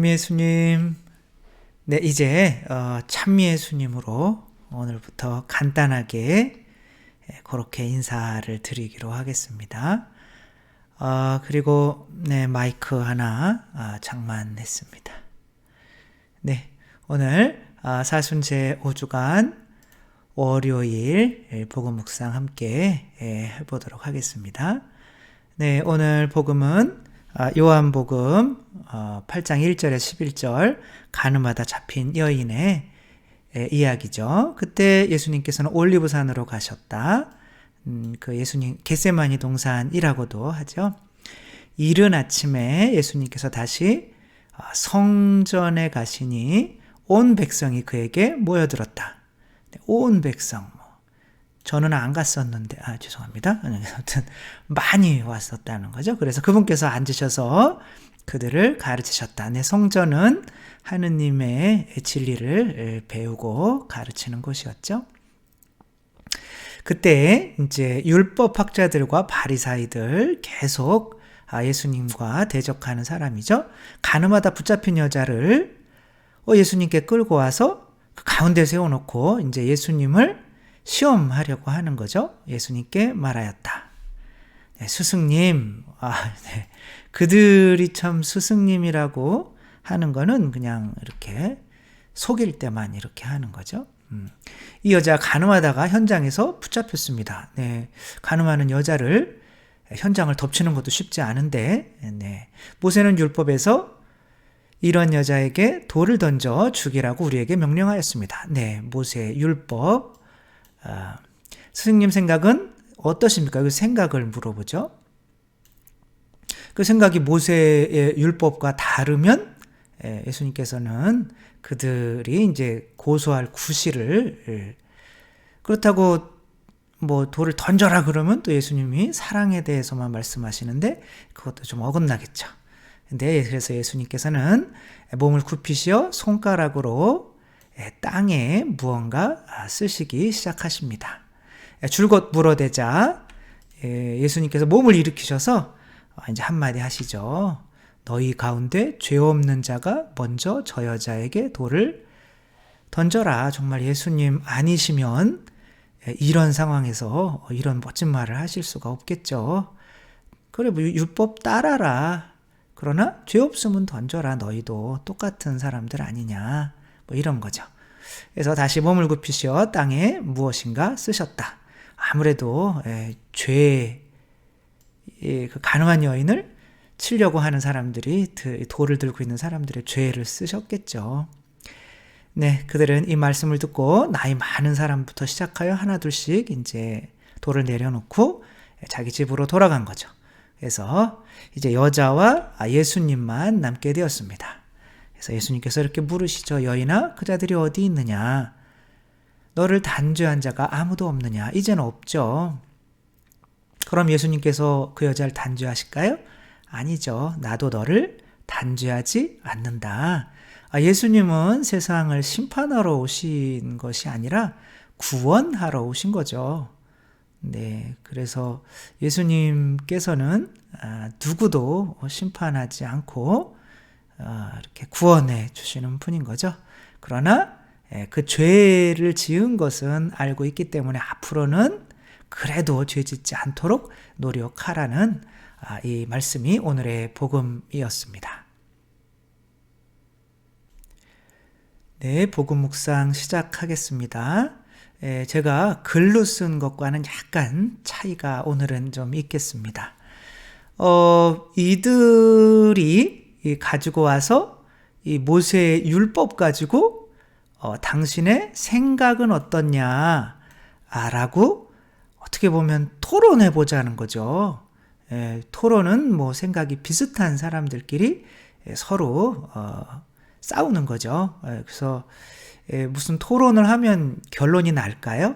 찬미예수님. 네, 이제 찬미예수님으로 오늘부터 간단하게 그렇게 인사를 드리기로 하겠습니다. 그리고 네, 마이크 하나 장만했습니다. 네, 오늘 사순제 5주간 월요일 복음 묵상 함께 해보도록 하겠습니다. 네, 오늘 복음은 요한복음 8장 1절에서 11절 가늠하다 잡힌 여인의 이야기죠. 그때 예수님께서는 올리브산으로 가셨다. 그 예수님 겟세마니 동산이라고도 하죠. 이른 아침에 예수님께서 다시 성전에 가시니 온 백성이 그에게 모여들었다. 온 백성. 저는 안 갔었는데, 죄송합니다. 아무튼 많이 왔었다는 거죠. 그래서 그분께서 앉으셔서 그들을 가르치셨다. 네, 성전은 하느님의 진리를 배우고 가르치는 곳이었죠. 그때 이제 율법학자들과 바리사이들 계속 예수님과 대적하는 사람이죠. 가늠하다 붙잡힌 여자를 예수님께 끌고 와서 그 가운데 세워놓고 이제 예수님을 시험하려고 하는 거죠. 예수님께 말하였다. 네, 스승님, 네. 그들이 참 스승님이라고 하는 거는 그냥 이렇게 속일 때만 이렇게 하는 거죠. 이 여자 가늠하다가 현장에서 붙잡혔습니다. 네, 가늠하는 여자를 현장을 덮치는 것도 쉽지 않은데, 네. 모세는 율법에서 이런 여자에게 돌을 던져 죽이라고 우리에게 명령하였습니다. 네, 모세 율법. 스승님 생각은 어떠십니까? 그 생각을 물어보죠. 그 생각이 모세의 율법과 다르면 예수님께서는 그들이 이제 고소할 구실을 그렇다고 뭐 돌을 던져라 그러면 또 예수님이 사랑에 대해서만 말씀하시는데 그것도 좀 어긋나겠죠. 근데 그래서 예수님께서는 몸을 굽히시어 손가락으로 땅에 무언가 쓰시기 시작하십니다. 줄곧 물어대자 예수님께서 몸을 일으키셔서 이제 한마디 하시죠. 너희 가운데 죄 없는 자가 먼저 저 여자에게 돌을 던져라. 정말 예수님 아니시면 이런 상황에서 이런 멋진 말을 하실 수가 없겠죠. 그래, 뭐 율법 따라라. 그러나 죄 없으면 던져라. 너희도 똑같은 사람들 아니냐. 뭐 이런 거죠. 그래서 다시 몸을 굽히시어 땅에 무엇인가 쓰셨다. 아무래도 그 가늠한 여인을 치려고 하는 사람들이 돌을 들고 있는 사람들의 죄를 쓰셨겠죠. 네, 그들은 이 말씀을 듣고 나이 많은 사람부터 시작하여 하나둘씩 이제 돌을 내려놓고 자기 집으로 돌아간 거죠. 그래서 이제 여자와 예수님만 남게 되었습니다. 그래서 예수님께서 이렇게 물으시죠. 여인아, 그 자들이 어디 있느냐? 너를 단죄한 자가 아무도 없느냐? 이제는 없죠. 그럼 예수님께서 그 여자를 단죄하실까요? 아니죠. 나도 너를 단죄하지 않는다. 예수님은 세상을 심판하러 오신 것이 아니라 구원하러 오신 거죠. 네, 그래서 예수님께서는 누구도 심판하지 않고 이렇게 구원해 주시는 분인 거죠. 그러나 그 죄를 지은 것은 알고 있기 때문에 앞으로는 그래도 죄 짓지 않도록 노력하라는 이 말씀이 오늘의 복음이었습니다. 네, 복음 묵상 시작하겠습니다. 제가 글로 쓴 것과는 약간 차이가 오늘은 좀 있겠습니다. 이들이 가지고 와서 이 모세의 율법 가지고 당신의 생각은 어떻냐 라고 어떻게 보면 토론해 보자는 거죠. 토론은 뭐 생각이 비슷한 사람들끼리 서로 싸우는 거죠. 그래서 무슨 토론을 하면 결론이 날까요?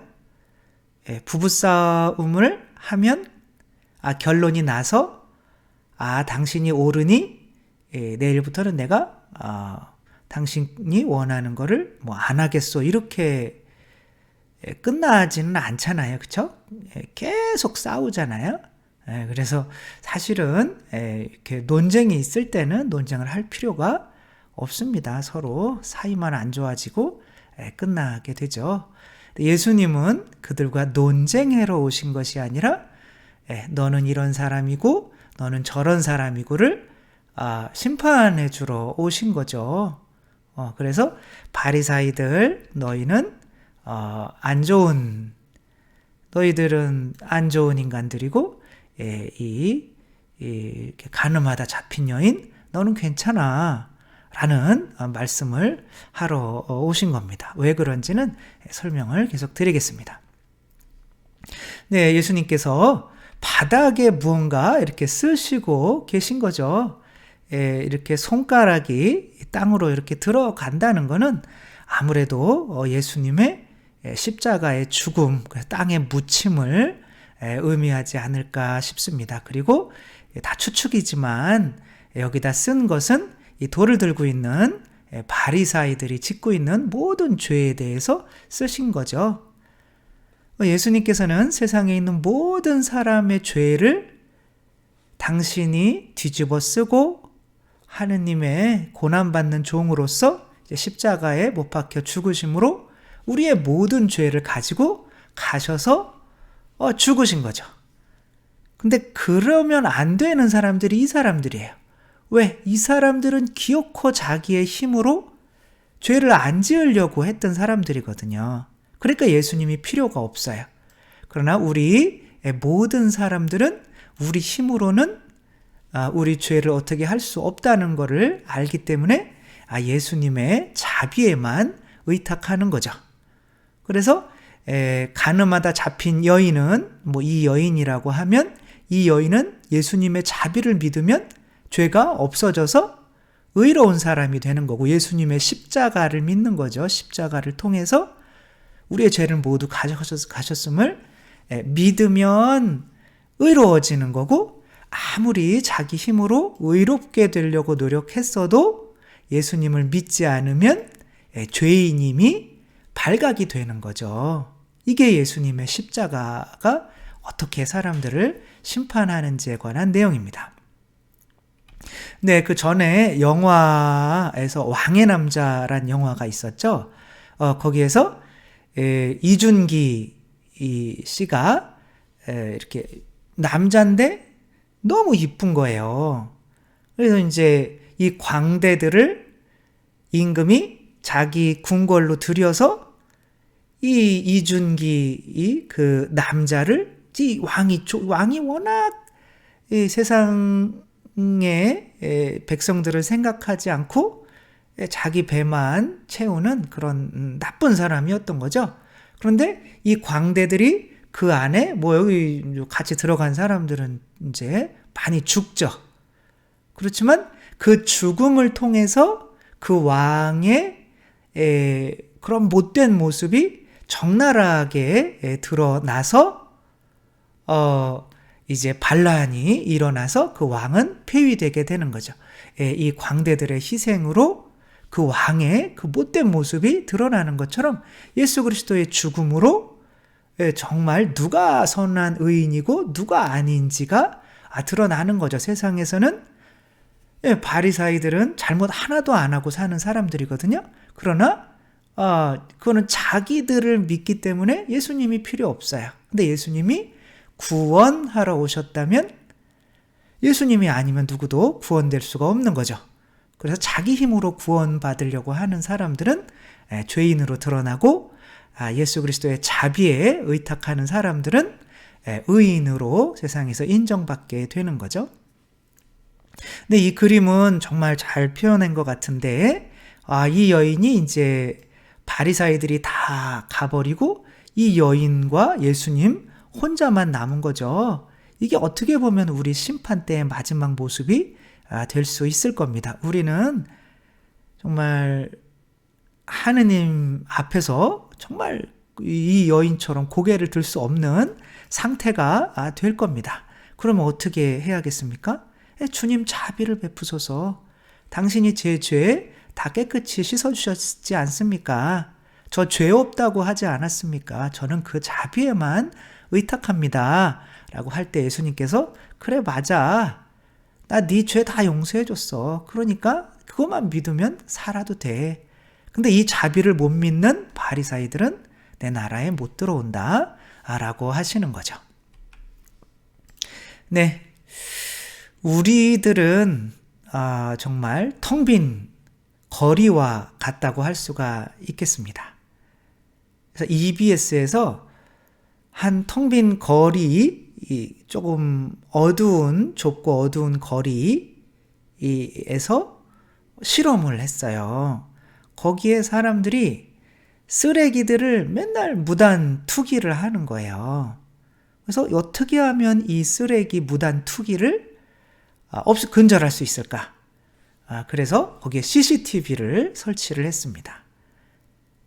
부부싸움을 하면 결론이 나서 당신이 옳으니 내일부터는 내가 당신이 원하는 거를 뭐 안 하겠소 이렇게 끝나지는 않잖아요. 그렇죠? 계속 싸우잖아요. 그래서 사실은 이렇게 논쟁이 있을 때는 논쟁을 할 필요가 없습니다. 서로 사이만 안 좋아지고 끝나게 되죠. 예수님은 그들과 논쟁하러 오신 것이 아니라 너는 이런 사람이고 너는 저런 사람이고를 심판해 주러 오신 거죠. 그래서 바리사이들 너희들은 안 좋은 인간들이고 이렇게 간음하다 잡힌 여인 너는 괜찮아 라는 말씀을 하러 오신 겁니다. 왜 그런지는 설명을 계속 드리겠습니다. 네, 예수님께서 바닥에 무언가 이렇게 쓰시고 계신 거죠. 이렇게 손가락이 땅으로 이렇게 들어간다는 것은 아무래도 예수님의 십자가의 죽음, 땅의 묻힘을 의미하지 않을까 싶습니다. 그리고 다 추측이지만 여기다 쓴 것은 이 돌을 들고 있는 바리사이들이 짓고 있는 모든 죄에 대해서 쓰신 거죠. 예수님께서는 세상에 있는 모든 사람의 죄를 당신이 뒤집어 쓰고 하느님의 고난받는 종으로서 십자가에 못 박혀 죽으심으로 우리의 모든 죄를 가지고 가셔서 죽으신 거죠. 근데 그러면 안 되는 사람들이 이 사람들이에요. 왜? 이 사람들은 기어코 자기의 힘으로 죄를 안 지으려고 했던 사람들이거든요. 그러니까 예수님이 필요가 없어요. 그러나 우리 모든 사람들은 우리 힘으로는 우리 죄를 어떻게 할 수 없다는 것을 알기 때문에 예수님의 자비에만 의탁하는 거죠. 그래서 간음하다 잡힌 여인은 이 여인이라고 하면 이 여인은 예수님의 자비를 믿으면 죄가 없어져서 의로운 사람이 되는 거고 예수님의 십자가를 믿는 거죠. 십자가를 통해서 우리의 죄를 모두 가셨음을 믿으면 의로워지는 거고 아무리 자기 힘으로 의롭게 되려고 노력했어도 예수님을 믿지 않으면 죄인임이 발각이 되는 거죠. 이게 예수님의 십자가가 어떻게 사람들을 심판하는지에 관한 내용입니다. 네, 그 전에 영화에서 왕의 남자란 영화가 있었죠. 거기에서 이준기 씨가 이렇게 남자인데 너무 이쁜 거예요. 그래서 이제 이 광대들을 임금이 자기 궁궐로 들여서 이 이준기 그 남자를 왕이 워낙 이 세상의 백성들을 생각하지 않고 자기 배만 채우는 그런 나쁜 사람이었던 거죠. 그런데 이 광대들이 그 안에 여기 같이 들어간 사람들은 이제 많이 죽죠. 그렇지만 그 죽음을 통해서 그 왕의 그런 못된 모습이 적나라하게 드러나서 이제 반란이 일어나서 그 왕은 폐위되게 되는 거죠. 이 광대들의 희생으로 그 왕의 그 못된 모습이 드러나는 것처럼 예수 그리스도의 죽음으로 정말 누가 선한 의인이고 누가 아닌지가 드러나는 거죠. 세상에서는 바리사이들은 잘못 하나도 안 하고 사는 사람들이거든요. 그러나 그거는 자기들을 믿기 때문에 예수님이 필요 없어요. 근데 예수님이 구원하러 오셨다면 예수님이 아니면 누구도 구원될 수가 없는 거죠. 그래서 자기 힘으로 구원받으려고 하는 사람들은 죄인으로 드러나고 예수 그리스도의 자비에 의탁하는 사람들은 의인으로 세상에서 인정받게 되는 거죠. 근데 이 그림은 정말 잘 표현한 것 같은데 이 여인이 이제 바리사이들이 다 가버리고 이 여인과 예수님 혼자만 남은 거죠. 이게 어떻게 보면 우리 심판 때의 마지막 모습이 될 수 있을 겁니다. 우리는 정말 하느님 앞에서 정말 이 여인처럼 고개를 들 수 없는 상태가 될 겁니다. 그러면 어떻게 해야겠습니까? 주님 자비를 베푸소서. 당신이 제 죄 다 깨끗이 씻어주셨지 않습니까? 저 죄 없다고 하지 않았습니까? 저는 그 자비에만 의탁합니다. 라고 할 때 예수님께서 그래 맞아. 나 네 죄 다 용서해줬어. 그러니까 그것만 믿으면 살아도 돼. 근데 이 자비를 못 믿는 바리사이들은 내 나라에 못 들어온다 라고 하시는 거죠. 네, 우리들은 정말 텅 빈 거리와 같다고 할 수가 있겠습니다. 그래서 EBS에서 한 텅 빈 거리, 조금 좁고 어두운 거리에서 실험을 했어요. 거기에 사람들이 쓰레기들을 맨날 무단 투기를 하는 거예요. 그래서 어떻게 하면 이 쓰레기 무단 투기를 근절할 수 있을까? 그래서 거기에 CCTV를 설치를 했습니다.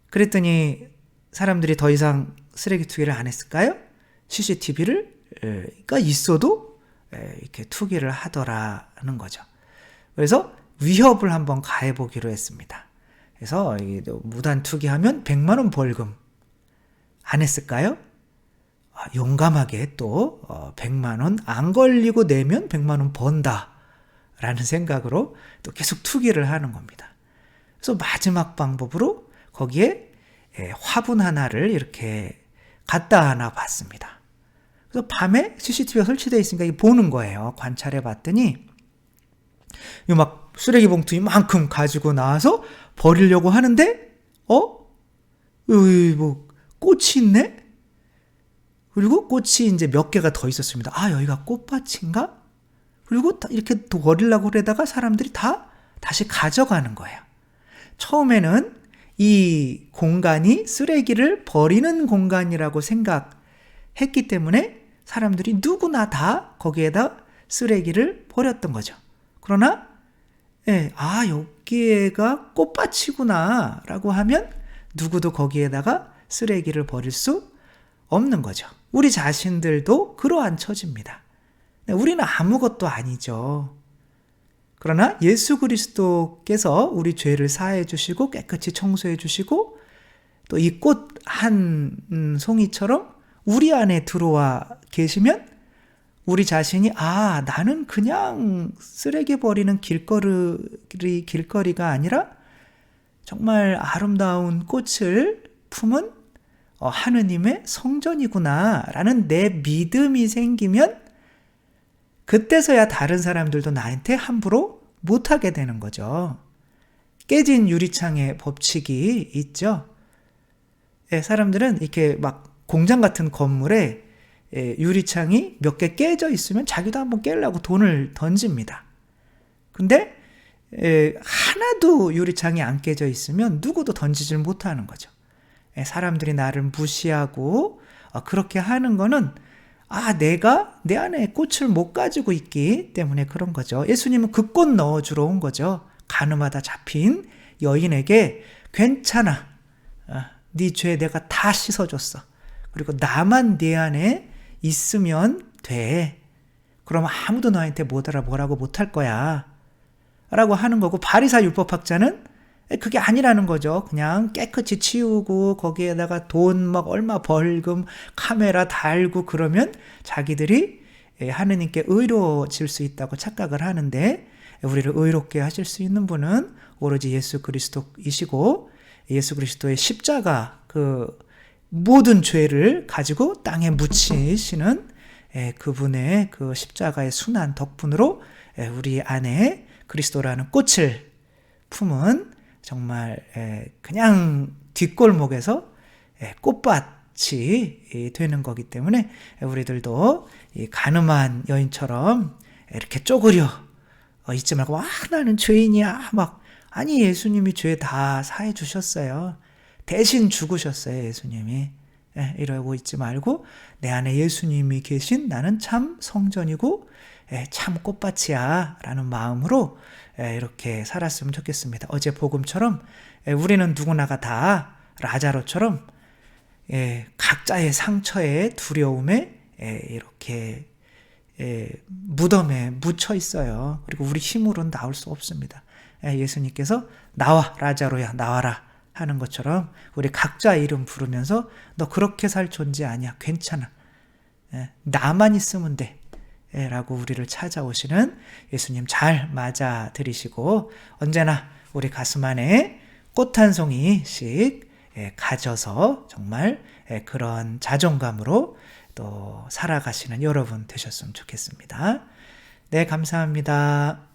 그랬더니 사람들이 더 이상 쓰레기 투기를 안 했을까요? CCTV가 있어도 이렇게 투기를 하더라는 거죠. 그래서 위협을 한번 가해보기로 했습니다. 그래서 무단 투기하면 100만 원 벌금. 안 했을까요? 용감하게 또 100만 원 안 걸리고 내면 100만 원 번다 라는 생각으로 또 계속 투기를 하는 겁니다. 그래서 마지막 방법으로 거기에 화분 하나를 이렇게 갖다 하나 봤습니다. 그래서 밤에 CCTV가 설치되어 있으니까 보는 거예요. 관찰해 봤더니 막 쓰레기 봉투 이만큼 가지고 나와서 버리려고 하는데 여기 뭐 꽃이 있네? 그리고 꽃이 이제 몇 개가 더 있었습니다. 여기가 꽃밭인가? 그리고 이렇게 버리려고 그러다가 사람들이 다시 가져가는 거예요. 처음에는 이 공간이 쓰레기를 버리는 공간이라고 생각했기 때문에 사람들이 누구나 다 거기에다 쓰레기를 버렸던 거죠. 그러나 여기가 꽃밭이구나 라고 하면 누구도 거기에다가 쓰레기를 버릴 수 없는 거죠. 우리 자신들도 그러한 처지입니다. 우리는 아무것도 아니죠. 그러나 예수 그리스도께서 우리 죄를 사해 주시고 깨끗이 청소해 주시고 또 이 꽃 한 송이처럼 우리 안에 들어와 계시면 우리 자신이 나는 그냥 쓰레기 버리는 길거리가 아니라 정말 아름다운 꽃을 품은 하느님의 성전이구나 라는 내 믿음이 생기면 그때서야 다른 사람들도 나한테 함부로 못하게 되는 거죠. 깨진 유리창의 법칙이 있죠. 사람들은 이렇게 막 공장 같은 건물에 유리창이 몇 개 깨져 있으면 자기도 한번 깨려고 돈을 던집니다. 근데 하나도 유리창이 안 깨져 있으면 누구도 던지질 못하는 거죠. 사람들이 나를 무시하고 그렇게 하는 거는 내가 내 안에 꽃을 못 가지고 있기 때문에 그런 거죠. 예수님은 그 꽃 넣어주러 온 거죠. 가늠하다 잡힌 여인에게 괜찮아. 네 죄 내가 다 씻어줬어. 그리고 나만 네 안에 있으면 돼. 그럼 아무도 너한테 뭐라고 못할 거야. 라고 하는 거고 바리사 율법학자는 그게 아니라는 거죠. 그냥 깨끗이 치우고 거기에다가 돈 막 얼마 벌금 카메라 달고 그러면 자기들이 하느님께 의로워질 수 있다고 착각을 하는데 우리를 의롭게 하실 수 있는 분은 오로지 예수 그리스도이시고 예수 그리스도의 십자가 그 모든 죄를 가지고 땅에 묻히시는 그분의 그 십자가의 순한 덕분으로 우리 안에 그리스도라는 꽃을 품은 정말 그냥 뒷골목에서 꽃밭이 되는 거기 때문에 우리들도 이 가늠한 여인처럼 이렇게 쪼그려 있지 말고 나는 죄인이야 아니 예수님이 죄 다 사해 주셨어요. 대신 죽으셨어요 예수님이. 이러고 있지 말고 내 안에 예수님이 계신 나는 참 성전이고 참 꽃밭이야 라는 마음으로 이렇게 살았으면 좋겠습니다. 어제 복음처럼 우리는 누구나가 다 라자로처럼 각자의 상처에 두려움에 이렇게 무덤에 묻혀 있어요. 그리고 우리 힘으로는 나올 수 없습니다. 예수님께서 나와 라자로야 나와라 하는 것처럼 우리 각자 이름 부르면서 너 그렇게 살 존재 아니야 괜찮아 나만 있으면 돼 라고 우리를 찾아오시는 예수님 잘 맞아 들이시고 언제나 우리 가슴 안에 꽃 한 송이씩 가져서 정말 그런 자존감으로 또 살아가시는 여러분 되셨으면 좋겠습니다. 네, 감사합니다.